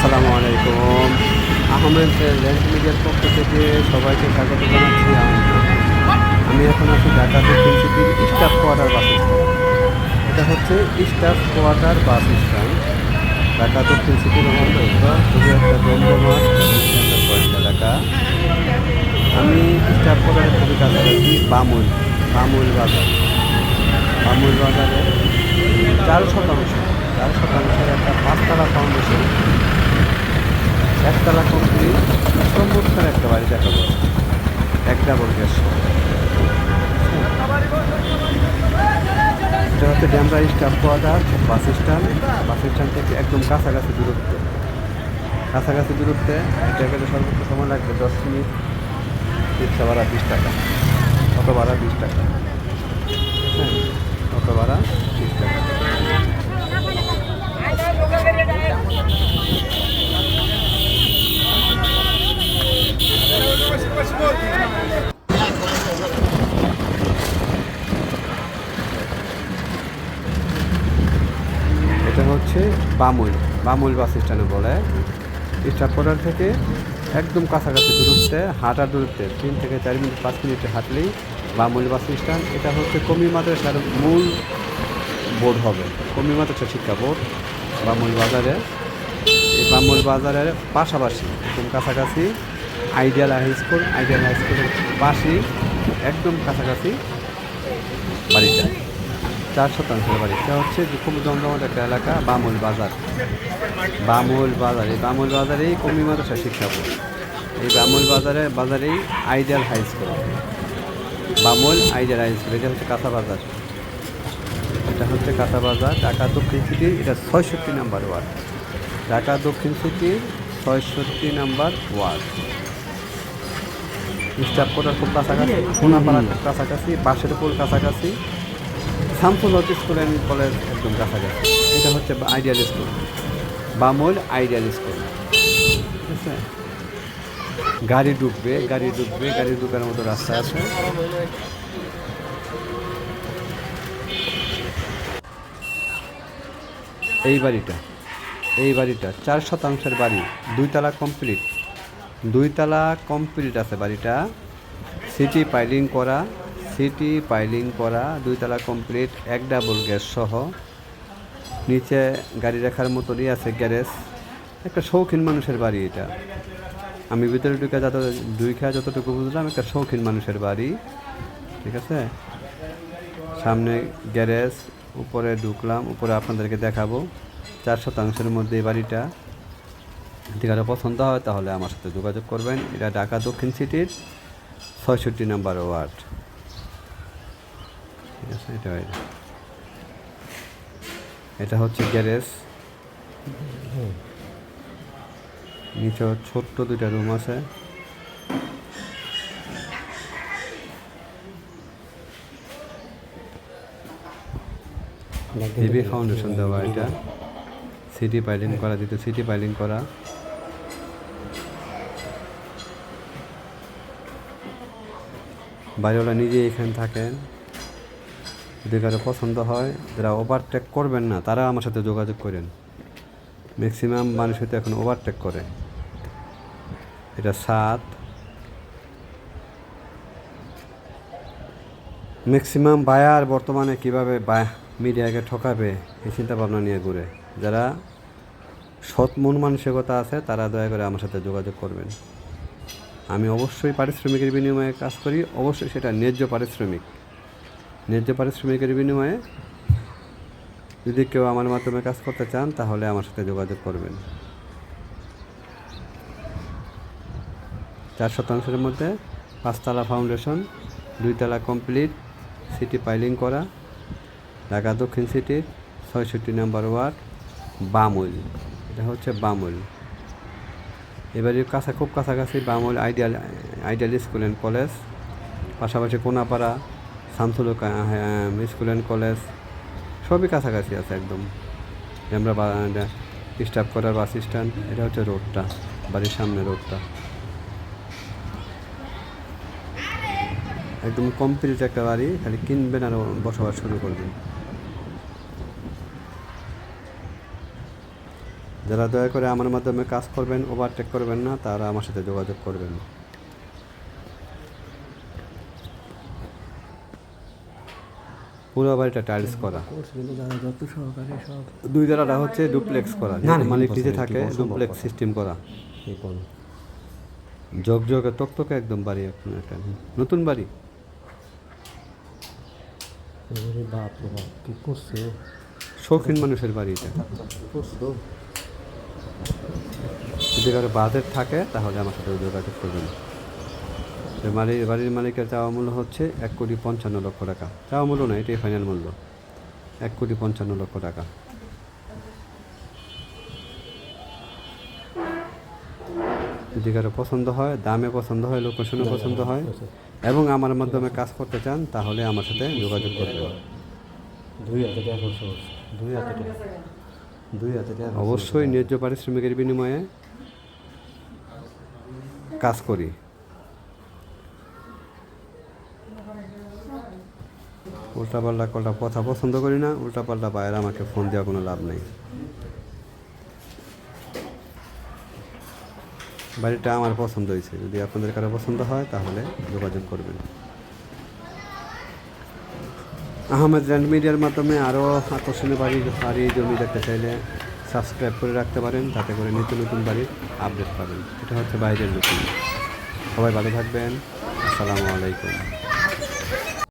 আসসালামু আলাইকুম। আহমেদ রেন্ট মিডিয়ার পক্ষ থেকে সবাইকে স্বাগত জানাচ্ছি। আমি এখন আছি ঢাকা দক্ষিণ সিটির স্টাফ কোয়ার্টার বাস স্ট্যান্ড। এটা হচ্ছে staff quarter bus stand, Dhaka দক্ষিণ সিটির মধ্যে খুবই একটা জমজমাট এবং সুন্দর পয়েন্ট এলাকা। আমি স্টাফ কোয়ার্টারের খুবই কাছাকাছি বামুল বাজার। বামুল বাজারে 4% একটা 5 তলা ফাউন্ডেশন, একতলা কমপ্লিট, চমৎকার একটা বাড়ি দেখা যায়, এক ডাবল গ্যাস। এটা হচ্ছে Demra staff quarter bus stand থেকে একদম কাছাকাছি দূরত্বে এটা গেলে সর্বোচ্চ সময় লাগবে 10 মিনিট। রিক্সা ভাড়া 20 টাকা, অটো ভাড়া 20 টাকা, হ্যাঁ, অটো ভাড়া 20 টাকা। এটা হচ্ছে বামুল বাস স্ট্যান্ডে বলে। স্টাফ কোয়ার্টার থেকে একদম কাছাকাছি দূরত্বে, হাঁটার দূরত্বে 3 থেকে 4 মিনিট 5 মিনিটে হাঁটলেই বামুল বাস স্ট্যান্ড। এটা হচ্ছে কমি মাদ্রাসার মূল বোর্ড হবে, কমি মাদ্রাসা শিক্ষা বোর্ড বামুল বাজারে। এই বামুল বাজারের পাশাপাশি একদম কাছাকাছি আইডিয়াল হাই স্কুলের পাশেই একদম কাছাকাছি বাড়িটা, 4% বাড়ি। এটা হচ্ছে খুব জমজমাট একটা এলাকা, বামুল বাজার। এই বামুল বাজারেই কমি মাদ্রাসা শিক্ষা বোর্ড। এই বামুল বাজারেই আইডিয়াল হাই স্কুল, এটা হচ্ছে কাঁচা বাজার। ঢাকা দক্ষিণ সিটি, এটা 66 নাম্বার ওয়ার্ড। ঢাকা দক্ষিণ সিটির 66 নাম্বার ওয়ার্ড। স্টাফ কোয়ার্টার খুব কাছাকাছি, সোনাপাড়া খুব কাছাকাছি, বাঁশের পোল কাছাকাছি, শামসুল হক স্কুল অ্যান্ড কলেজ একদম কাছাকাছি। এটা হচ্ছে আইডিয়াল স্কুল, বামুল আইডিয়াল স্কুল। ঠিক আছে, গাড়ি ঢুকবে, গাড়ি ঢুকার মতো রাস্তা আছে। এই বাড়িটা 4% বাড়ি, 2 তলা কমপ্লিট আছে বাড়িটা। সিটি পাইলিং করা 2 তলা কমপ্লিট, এক ডাবল গ্যাস সহ। নিচে গাড়ি রাখার মতনই আছে গ্যারেজ। একটা শৌখিন মানুষের বাড়ি এটা। আমি ভিতরে ঢুকে যতটুকু বুঝলাম, একটা শৌখিন মানুষের বাড়ি। ঠিক আছে, সামনে গ্যারেজ, উপরে ঢুকলাম, উপরে আপনাদেরকে দেখাবো। 4%-এর মধ্যে এই বাড়িটা। যদি কারো পছন্দ হয় তাহলে আমার সাথে যোগাযোগ করবেন। এটা ঢাকা দক্ষিণ সিটির 66 নাম্বার ওয়ার্ড। ঠিক আছে, এটা হচ্ছে গ্যারেজ। নিচে ছোট্ট 2টা রুম আছে। হেভি ফাউন্ডেশন দেওয়া, এটা সিটি পাইলিং করা। বাড়িওয়ালা নিজে এখানে থাকেন। যদি কারো পছন্দ হয়, যারা ওভারটেক করবেন না তারা আমার সাথে যোগাযোগ করেন। ম্যাক্সিমাম মানুষ হয়তো এখন ওভারটেক করে। এটা 7। ম্যাক্সিমাম বায়ার বর্তমানে কীভাবে মিডিয়াকে ঠকাবে এই চিন্তা ভাবনা নিয়ে ঘুরে। যারা সৎ মন মানসিকতা আছে তারা দয়া করে আমার সাথে যোগাযোগ করবেন। আমি অবশ্যই পারিশ্রমিকের বিনিময়ে কাজ করি, অবশ্যই সেটা ন্যায্য পারিশ্রমিকের বিনিময়ে। যদি কেউ আমার মাধ্যমে কাজ করতে চান তাহলে আমার সাথে যোগাযোগ করবেন। 4%-এর মধ্যে 5 তলা ফাউন্ডেশন, 2 তলা কমপ্লিট, সিটি পাইলিং করা, ঢাকা দক্ষিণ সিটির 66 নাম্বার ওয়ার্ড, বামুল। এটা হচ্ছে বামুল। এবারে খুব কাছাকাছি বামুল আইডিয়াল স্কুল অ্যান্ড কলেজ, পাশাপাশি কোনাপাড়া শামসুল হক স্কুল অ্যান্ড কলেজ, সবই কাছাকাছি আছে একদম। আমরা স্টাফ কোয়ার্টার বাস স্ট্যান্ড। এটা হচ্ছে রোডটা, বাড়ির সামনে রোডটা একদম কমপ্লিট একটা বাড়ি। খালি কিনবেন আর বসবাস শুরু করবেন। যারা দয়া করে আমার মাধ্যমে কাজ করবেন, ওভারটেক করবেন না, তারা আমার সাথে যোগাযোগ করবেন। পুরো বাড়িটা টাইলস করা। দুই দাঁড়াটা হচ্ছে ডুপ্লেক্স করা, মালিক নিজে থাকে, ডুপ্লেক্স সিস্টেম করা। ঝকঝকে তকতকে একদম বাড়ি, এখন একটা নতুন বাড়ি। বাপ রে বাপ, কি করছে? শৌখিন মানুষের বাড়ি এটা। করছো? যদি কারো বাজেট থাকে তাহলে আমার সাথে যোগাযোগ করবেন। বাড়ির মালিকের চাওয়া মূল্য হচ্ছে 1,55,00,000 টাকা। চাওয়া মূল্য না, এটাই ফাইনাল মূল্য, 1,55,00,000 টাকা। যদি কারো পছন্দ হয়, দামে পছন্দ হয়, লোকেশনে পছন্দ হয় এবং আমার মাধ্যমে কাজ করতে চান, তাহলে আমার সাথে যোগাযোগ করবেন। 2 হাতে টাকা খরচ করছে, 2 হাতে টাকা। অবশ্যই ন্যায্য পারিশ্রমিকের বিনিময়ে কাজ করি। উল্টাপাল্টা কথা পছন্দ করি না, উল্টাপাল্টা বাইরে আমাকে ফোন দেওয়া কোনো লাভ নেই। বাড়িটা আমার পছন্দ হয়েছে, যদি আপনাদের কারো পছন্দ হয় তাহলে যোগাযোগ করবেন। আহমেদ ল্যান্ড মিডিয়ার মাধ্যমে আরও আকর্ষণীয় বাড়ি জমি দেখতে চাইলে সাবস্ক্রাইব করে রাখতে পারেন, যাতে করে নিত্য নতুন বাড়ির আপডেট পাবেন। এটা হচ্ছে বাইরের নতুন। সবাই ভালো থাকবেন। আসসালামু আলাইকুম।